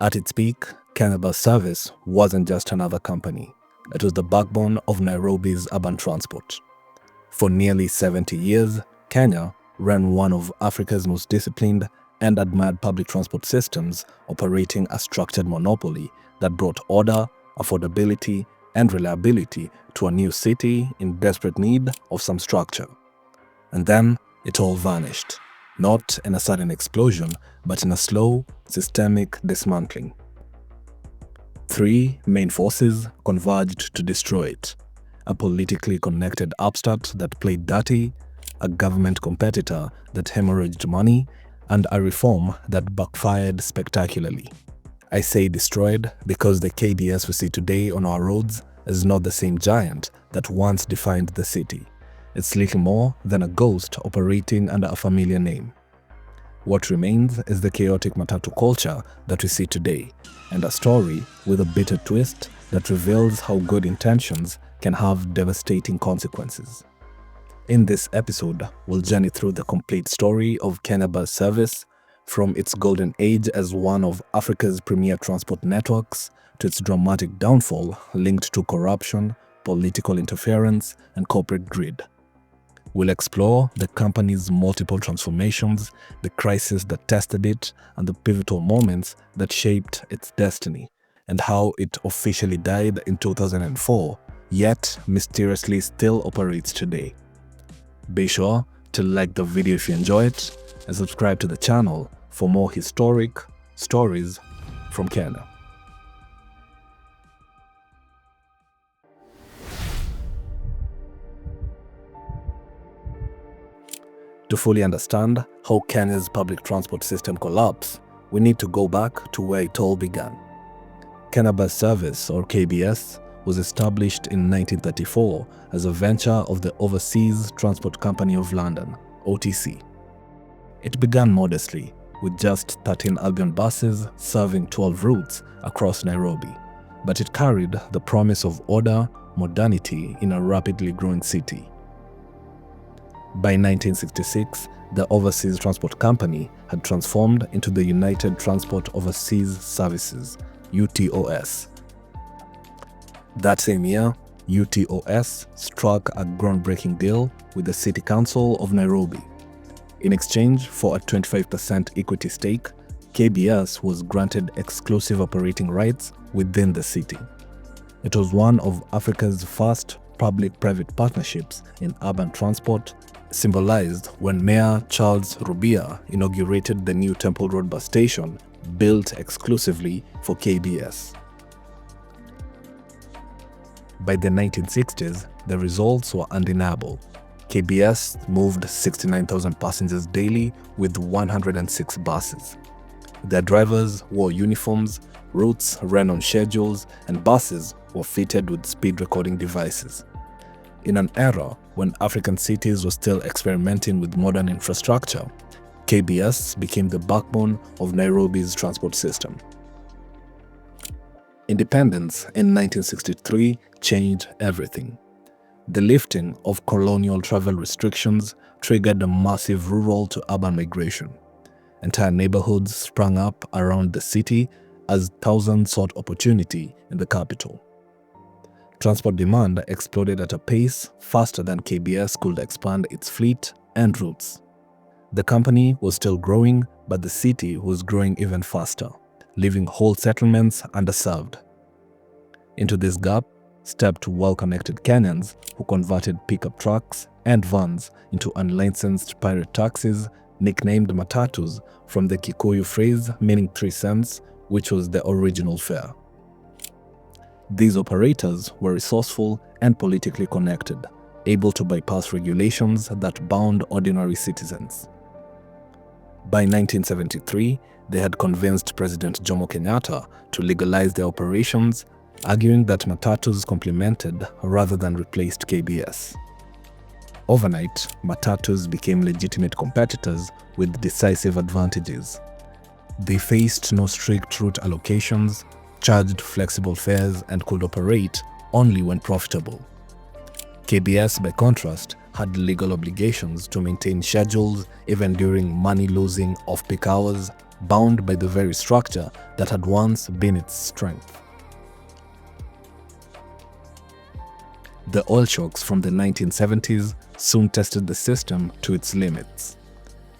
At its peak, Kenya Bus Service wasn't just another company. It was the backbone of Nairobi's urban transport. For nearly 70 years, Kenya ran one of Africa's most disciplined and admired public transport systems, operating a structured monopoly that brought order, affordability, and reliability to a new city in desperate need of some structure. And then it all vanished, not in a sudden explosion, but in a slow, systemic dismantling. Three main forces converged to destroy it: a politically connected upstart that played dirty, a government competitor that hemorrhaged money, and a reform that backfired spectacularly. I say destroyed because the KBS we see today on our roads is not the same giant that once defined the city. It's little more than a ghost operating under a familiar name. What remains is the chaotic matatu culture that we see today, and a story with a bitter twist that reveals how good intentions can have devastating consequences. In this episode, we'll journey through the complete story of Kenya Bus Service, from its golden age as one of Africa's premier transport networks to its dramatic downfall linked to corruption, political interference, and corporate greed. We'll explore the company's multiple transformations, the crises that tested it, and the pivotal moments that shaped its destiny, and how it officially died in 2004, yet mysteriously still operates today. Be sure to like the video if you enjoy it, and subscribe to the channel for more historic stories from Kenya. To fully understand how Kenya's public transport system collapsed, we need to go back to where it all began. Kenya Bus Service, or KBS, was established in 1934 as a venture of the Overseas Transport Company of London, OTC. It began modestly, with just 13 Albion buses serving 12 routes across Nairobi, but it carried the promise of order, modernity in a rapidly growing city. By 1966, the Overseas Transport Company had transformed into the United Transport Overseas Services, UTOS. That same year, UTOS struck a groundbreaking deal with the City Council of Nairobi. In exchange for a 25% equity stake, KBS was granted exclusive operating rights within the city. It was one of Africa's first public-private partnerships in urban transport, symbolized when Mayor Charles Rubia inaugurated the new Temple Road bus station built exclusively for KBS. By the 1960s, the results were undeniable. KBS moved 69,000 passengers daily with 106 buses. Their drivers wore uniforms, routes ran on schedules, and buses were fitted with speed recording devices. In an era when African cities were still experimenting with modern infrastructure, KBS became the backbone of Nairobi's transport system. Independence in 1963 changed everything. The lifting of colonial travel restrictions triggered a massive rural to urban migration. Entire neighborhoods sprang up around the city as thousands sought opportunity in the capital. Transport demand exploded at a pace faster than KBS could expand its fleet and routes. The company was still growing, but the city was growing even faster, leaving whole settlements underserved. Into this gap stepped well-connected Kenyans who converted pickup trucks and vans into unlicensed pirate taxis nicknamed matatus from the Kikuyu phrase meaning 3 cents, which was the original fare. These operators were resourceful and politically connected, able to bypass regulations that bound ordinary citizens. By 1973, they had convinced President Jomo Kenyatta to legalize their operations, arguing that matatus complemented rather than replaced KBS. Overnight, matatus became legitimate competitors with decisive advantages. They faced no strict route allocations, charged flexible fares, and could operate only when profitable. KBS, by contrast, had legal obligations to maintain schedules even during money-losing off-peak hours, bound by the very structure that had once been its strength. The oil shocks from the 1970s soon tested the system to its limits.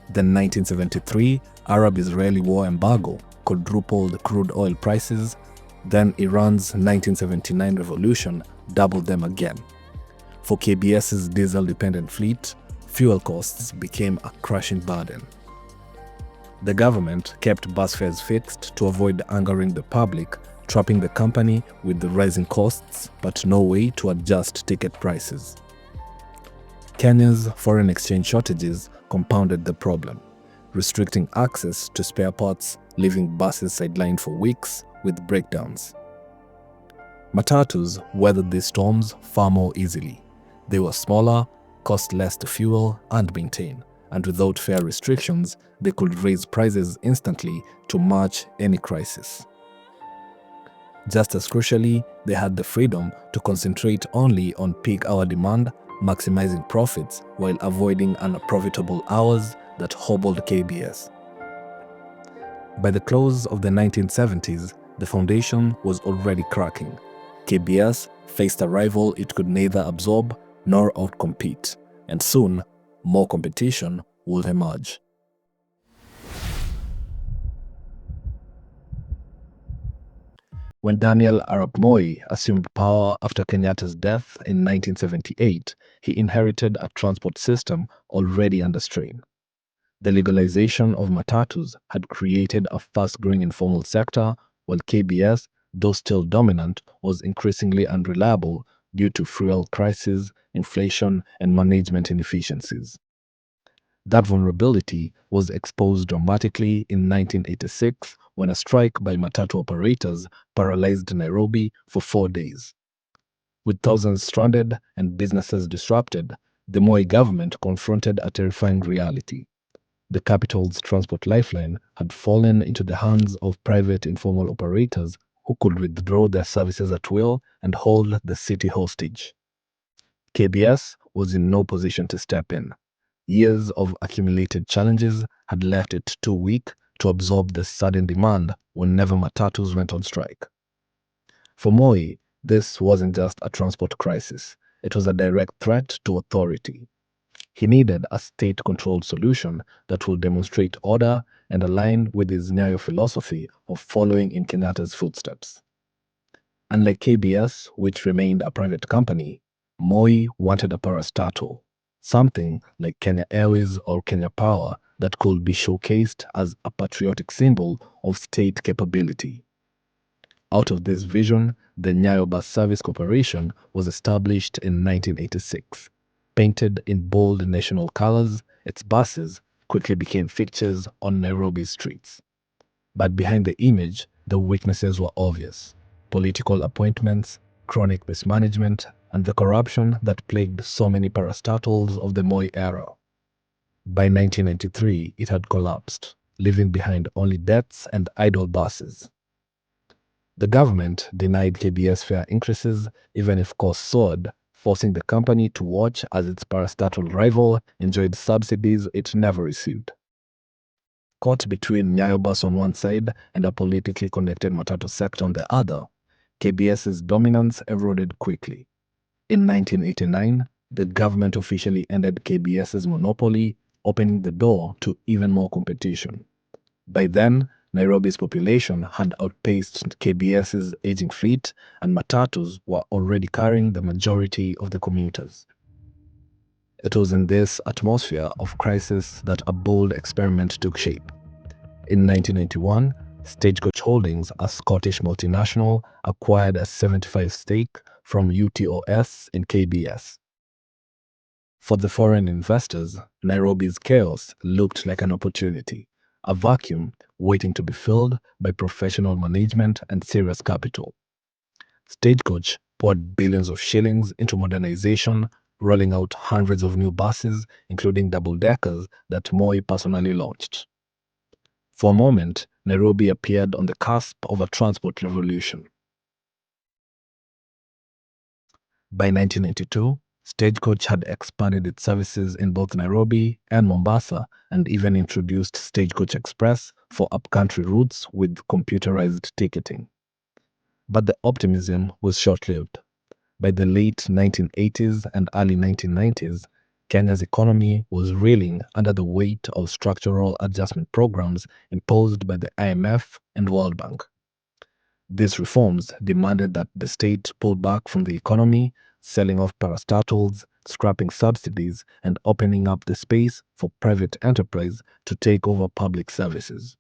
The 1973 Arab-Israeli war embargo quadrupled crude oil prices. Then Iran's 1979 revolution doubled them again. For KBS's diesel-dependent fleet, fuel costs became a crushing burden. The government kept bus fares fixed to avoid angering the public, trapping the company with the rising costs but no way to adjust ticket prices. Kenya's foreign exchange shortages compounded the problem, restricting access to spare parts, leaving buses sidelined for weeks with breakdowns. Matatus weathered these storms far more easily. They were smaller, cost less to fuel and maintain, and without fare restrictions, they could raise prices instantly to match any crisis. Just as crucially, they had the freedom to concentrate only on peak hour demand, maximizing profits while avoiding unprofitable hours that hobbled KBS. By the close of the 1970s, the foundation was already cracking. KBS faced a rival it could neither absorb nor outcompete, and soon, more competition would emerge. When Daniel Arap Moi assumed power after Kenyatta's death in 1978, he inherited a transport system already under strain. The legalization of matatus had created a fast-growing informal sector, while KBS, though still dominant, was increasingly unreliable due to fuel crises, inflation, and management inefficiencies. That vulnerability was exposed dramatically in 1986 when a strike by matatu operators paralyzed Nairobi for 4 days. With thousands stranded and businesses disrupted, the Moi government confronted a terrifying reality. The capital's transport lifeline had fallen into the hands of private informal operators who could withdraw their services at will and hold the city hostage. KBS was in no position to step in. Years of accumulated challenges had left it too weak to absorb the sudden demand whenever matatus went on strike. For Moi, this wasn't just a transport crisis, it was a direct threat to authority. He needed a state-controlled solution that would demonstrate order and align with his Nyayo philosophy of following in Kenyatta's footsteps. Unlike KBS, which remained a private company, Moi wanted a parastatal, something like Kenya Airways or Kenya Power that could be showcased as a patriotic symbol of state capability. Out of this vision, the Nyayo Bus Service Corporation was established in 1986. Painted in bold national colors, its buses quickly became fixtures on Nairobi's streets. But behind the image, the weaknesses were obvious. Political appointments, chronic mismanagement, and the corruption that plagued so many parastatals of the Moi era. By 1993, it had collapsed, leaving behind only debts and idle buses. The government denied KBS fare increases even if costs soared, forcing the company to watch as its parastatal rival enjoyed subsidies it never received. Caught between Nyayo Bus on one side and a politically connected matatu sector on the other, KBS's dominance eroded quickly. In 1989, the government officially ended KBS's monopoly, opening the door to even more competition. By then, Nairobi's population had outpaced KBS's aging fleet, and matatus were already carrying the majority of the commuters. It was in this atmosphere of crisis that a bold experiment took shape. In 1991, Stagecoach Holdings, a Scottish multinational, acquired a 75 stake from UTOS in KBS. For the foreign investors, Nairobi's chaos looked like an opportunity, a vacuum waiting to be filled by professional management and serious capital. Stagecoach poured billions of shillings into modernization, rolling out hundreds of new buses, including double-deckers that Moi personally launched. For a moment, Nairobi appeared on the cusp of a transport revolution. By 1992, Stagecoach had expanded its services in both Nairobi and Mombasa and even introduced Stagecoach Express for upcountry routes with computerized ticketing. But the optimism was short-lived. By the late 1980s and early 1990s, Kenya's economy was reeling under the weight of structural adjustment programs imposed by the IMF and World Bank. These reforms demanded that the state pull back from the economy, selling off parastatals, scrapping subsidies, and opening up the space for private enterprise to take over public services.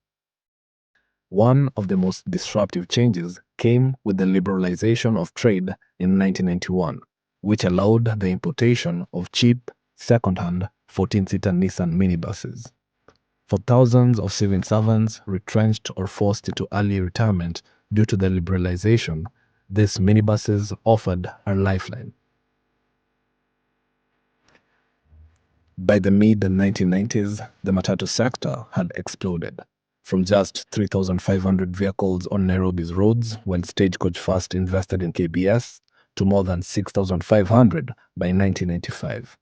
One of the most disruptive changes came with the liberalization of trade in 1991, which allowed the importation of cheap, second-hand 14-seater Nissan minibuses. For thousands of civil servants retrenched or forced into early retirement due to the liberalization, these minibuses offered a lifeline. By the mid-1990s, the matatu sector had exploded. From just 3,500 vehicles on Nairobi's roads when Stagecoach first invested in KBS to more than 6,500 by 1995.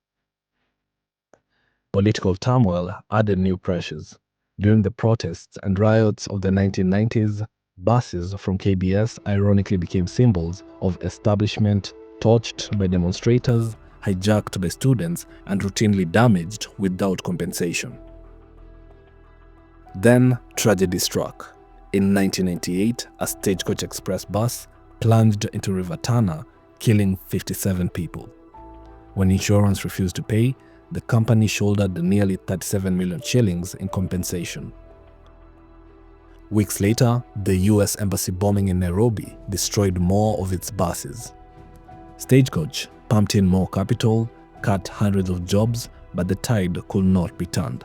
Political turmoil added new pressures. During the protests and riots of the 1990s, buses from KBS ironically became symbols of establishment, torched by demonstrators, hijacked by students, and routinely damaged without compensation. Then tragedy struck. In 1998, a Stagecoach Express bus plunged into River Tana, killing 57 people. When insurance refused to pay, the company shouldered nearly 37 million shillings in compensation. Weeks later, the US Embassy bombing in Nairobi destroyed more of its buses. Stagecoach pumped in more capital, cut hundreds of jobs, but the tide could not be turned.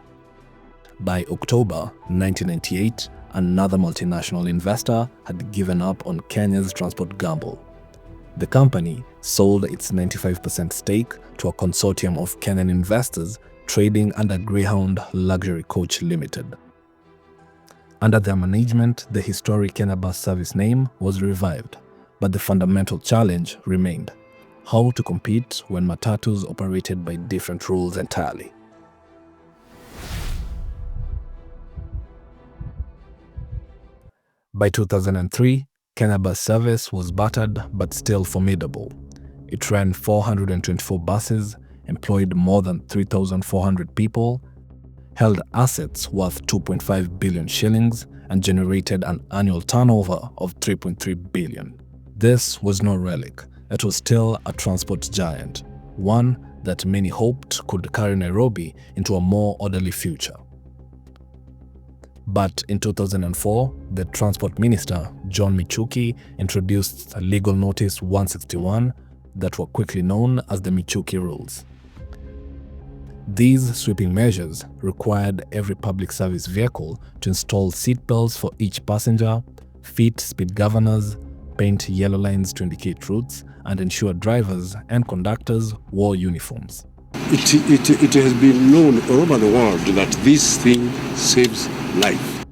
By October 1998, another multinational investor had given up on Kenya's transport gamble. The company sold its 95% stake to a consortium of Kenyan investors trading under Greyhound Luxury Coach Limited. Under their management, the historic Kenya bus service name was revived, but the fundamental challenge remained: how to compete when matatus operated by different rules entirely. By 2003, Kenya bus service was battered but still formidable. It ran 424 buses, employed more than 3,400 people, held assets worth 2.5 billion shillings, and generated an annual turnover of 3.3 billion. This was no relic. It was still a transport giant, one that many hoped could carry Nairobi into a more orderly future. But in 2004, the Transport Minister, John Michuki, introduced Legal Notice 161 that were quickly known as the Michuki Rules. These sweeping measures required every public service vehicle to install seatbelts for each passenger, fit speed governors, paint yellow lines to indicate routes, and ensure drivers and conductors wore uniforms. It has been known all over the world that this thing saves life.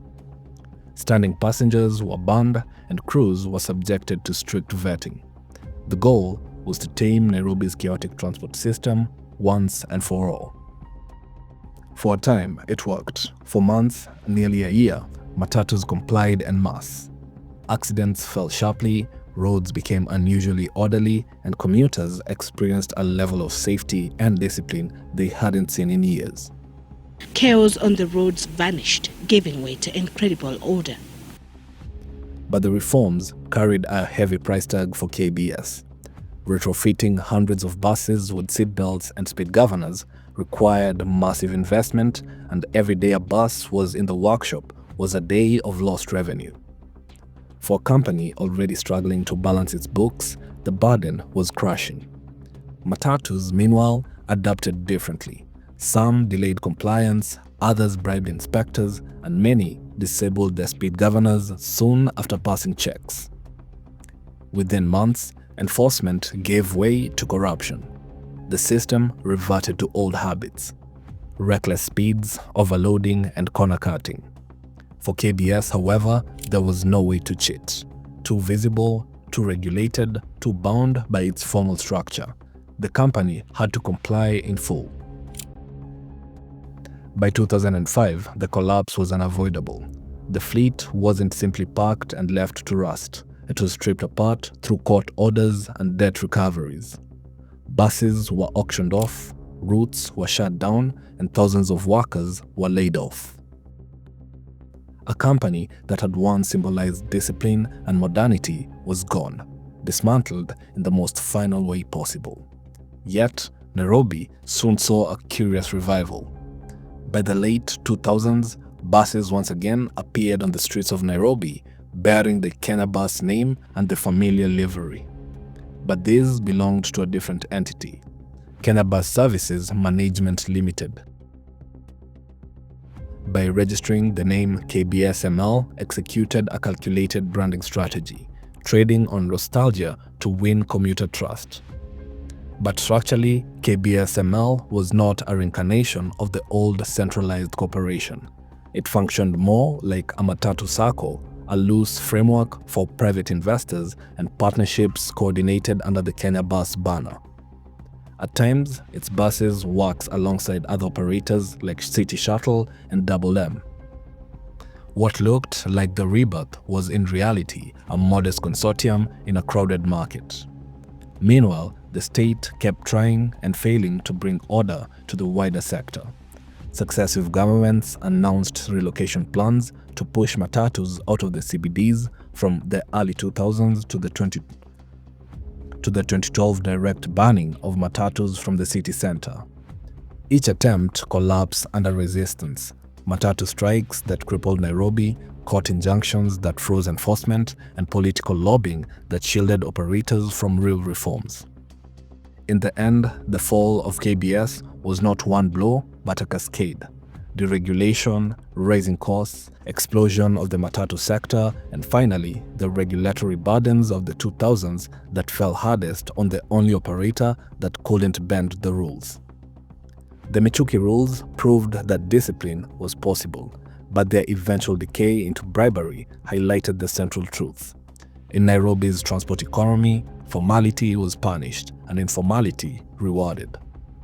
Standing passengers were banned and crews were subjected to strict vetting. The goal was to tame Nairobi's chaotic transport system once and for all. For a time, it worked. For months, nearly a year, matatus complied en masse. Accidents fell sharply, roads became unusually orderly, and commuters experienced a level of safety and discipline they hadn't seen in years. Chaos on the roads vanished, giving way to incredible order. But the reforms carried a heavy price tag for KBS. Retrofitting hundreds of buses with seatbelts and speed governors required massive investment, and every day a bus was in the workshop was a day of lost revenue. For a company already struggling to balance its books, the burden was crushing. Matatus, meanwhile, adapted differently. Some delayed compliance, others bribed inspectors, and many disabled their speed governors soon after passing checks. Within months, enforcement gave way to corruption. The system reverted to old habits: reckless speeds, overloading, and corner cutting. For KBS, however, there was no way to cheat. Too visible, too regulated, too bound by its formal structure, the company had to comply in full. By 2005, the collapse was unavoidable. The fleet wasn't simply parked and left to rust. It was stripped apart through court orders and debt recoveries. Buses were auctioned off, routes were shut down, and thousands of workers were laid off. A company that had once symbolized discipline and modernity was gone, dismantled in the most final way possible. Yet, Nairobi soon saw a curious revival. By the late 2000s, buses once again appeared on the streets of Nairobi, bearing the Kenya Bus name and the familiar livery. But these belonged to a different entity, Kenya Bus Services Management Limited. By registering the name KBS ML, executed a calculated branding strategy, trading on nostalgia to win commuter trust. But structurally, KBS ML was not a reincarnation of the old centralized corporation. It functioned more like a matatu circle, a loose framework for private investors and partnerships coordinated under the Kenya Bus banner. At times, its buses works alongside other operators like City Shuttle and Double M. What looked like the rebirth was in reality a modest consortium in a crowded market. Meanwhile, the state kept trying and failing to bring order to the wider sector. Successive governments announced relocation plans to push matatus out of the CBDs from the early 2000s to the 2012 direct banning of matatus from the city center. Each attempt collapsed under resistance. Matatu strikes that crippled Nairobi, court injunctions that froze enforcement, and political lobbying that shielded operators from real reforms. In the end, the fall of KBS was not one blow, but a cascade. Deregulation, rising costs, explosion of the matatu sector, and finally, the regulatory burdens of the 2000s that fell hardest on the only operator that couldn't bend the rules. The Michuki rules proved that discipline was possible, but their eventual decay into bribery highlighted the central truth. In Nairobi's transport economy, formality was punished and informality rewarded.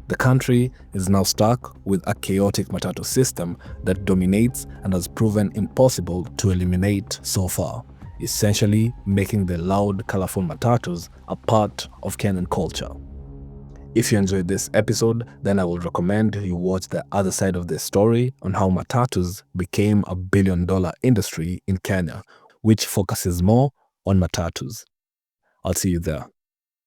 The country is now stuck with a chaotic matatu system that dominates and has proven impossible to eliminate so far, essentially making the loud, colorful matatus a part of Kenyan culture. If you enjoyed this episode, then I would recommend you watch the other side of this story on how matatus became a billion-dollar industry in Kenya, which focuses more on matatus. I'll see you there.